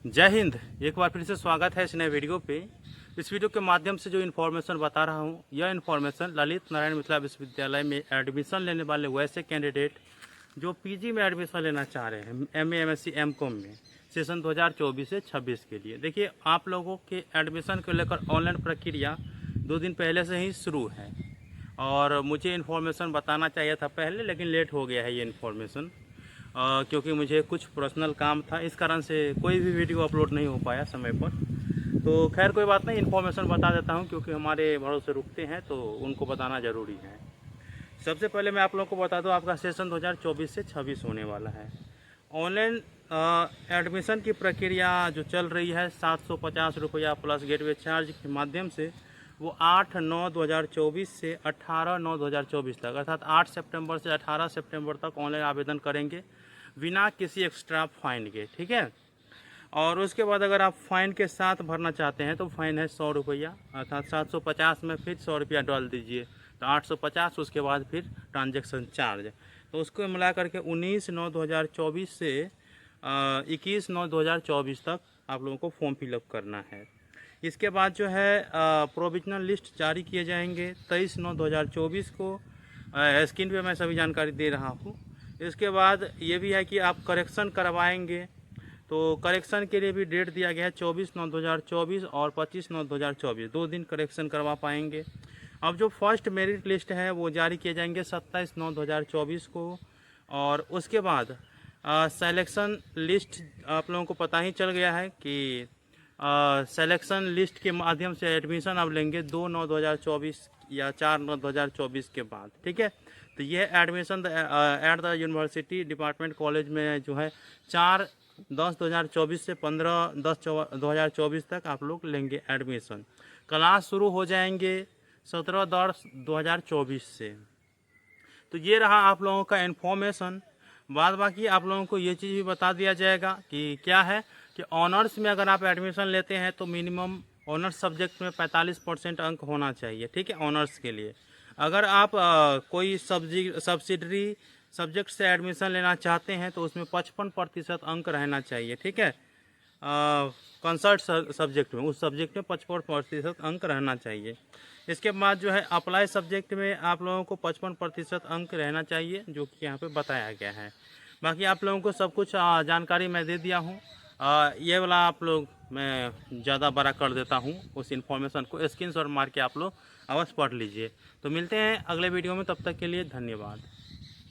जय हिंद। एक बार फिर से स्वागत है इस नए वीडियो पे। इस वीडियो के माध्यम से जो इन्फॉर्मेशन बता रहा हूँ, यह इन्फॉर्मेशन ललित नारायण मिथिला विश्वविद्यालय में एडमिशन लेने वाले वैसे कैंडिडेट जो पीजी में एडमिशन लेना चाह रहे हैं, एमए, एमएससी, एमकॉम में सेशन 2024 से 26 के लिए। देखिए, आप लोगों के एडमिशन को लेकर ऑनलाइन प्रक्रिया 2 दिन पहले से ही शुरू है और मुझे इन्फॉर्मेशन बताना चाहिए था पहले, लेकिन लेट हो गया है ये इन्फॉर्मेशन क्योंकि मुझे कुछ पर्सनल काम था, इस कारण से कोई भी वीडियो अपलोड नहीं हो पाया समय पर। तो खैर कोई बात नहीं, इन्फॉर्मेशन बता देता हूं क्योंकि हमारे भरोसे रुकते हैं तो उनको बताना ज़रूरी है। सबसे पहले मैं आप लोगों को बता दूं, आपका सेशन 2024 से 26 होने वाला है। ऑनलाइन एडमिशन की प्रक्रिया जो चल रही है 750 रुपया प्लस गेटवे चार्ज के माध्यम से, वो 8/9/2024 से 18/9/2024 तक, अर्थात 8 सितंबर से 18 सितंबर तक ऑनलाइन आवेदन करेंगे बिना किसी एक्स्ट्रा फाइन के, ठीक है। और उसके बाद अगर आप फाइन के साथ भरना चाहते हैं तो फाइन है 100 रुपया, अर्थात 750 में फिर 100 रुपया डाल दीजिए तो 850, उसके बाद फिर ट्रांजैक्शन चार्ज। तो उसको मिला करके 19/9/2024 से 21/9/2024 तक आप लोगों को फॉर्म फिलअप करना है। इसके बाद जो है प्रोविजनल लिस्ट जारी किए जाएंगे 23/9/2024 को। स्क्रीन पे मैं सभी जानकारी दे रहा हूँ। इसके बाद ये भी है कि आप करेक्शन करवाएंगे तो करेक्शन के लिए भी डेट दिया गया है 24/9/2024 और 25/9/2024, 2 दिन करेक्शन करवा पाएंगे। अब जो फर्स्ट मेरिट लिस्ट है वो जारी किए जाएंगे 27/9/2024 को। और उसके बाद सेलेक्शन लिस्ट आप लोगों को पता ही चल गया है कि सेलेक्शन लिस्ट के माध्यम से एडमिशन अब लेंगे 2/9/2024 या 4/9/2024 के बाद, ठीक है। तो ये admission at the university department college में जो है 4/10/2024 से 15/10/2024 तक आप लोग लेंगे एडमिशन। क्लास शुरू हो जाएंगे 17/10/2024 से। तो ये रहा आप लोगों का इन्फॉर्मेशन। बाद बाकी आप लोगों को ये चीज़ भी बता दिया जाएगा कि क्या है कि ऑनर्स में अगर आप एडमिशन लेते हैं तो मिनिमम ऑनर्स सब्जेक्ट में 45% अंक होना चाहिए, ठीक है, ऑनर्स के लिए। अगर आप कोई सब्सिडरी सब्जेक्ट से एडमिशन लेना चाहते हैं तो उसमें 55% अंक रहना चाहिए, ठीक है। कंसर्ट सब्जेक्ट में, उस सब्जेक्ट में 55% अंक रहना चाहिए। इसके बाद जो है अप्लाई सब्जेक्ट में आप लोगों को 55% अंक रहना चाहिए, जो कि यहाँ पे बताया गया है। बाकी आप लोगों को सब कुछ जानकारी मैं दे दिया हूँ। ये वाला आप लोग मैं ज़्यादा बड़ा कर देता हूँ, उस इन्फॉर्मेशन को स्क्रीनशॉट मार के आप लोग अवश्य पढ़ लीजिए। तो मिलते हैं अगले वीडियो में, तब तक के लिए धन्यवाद।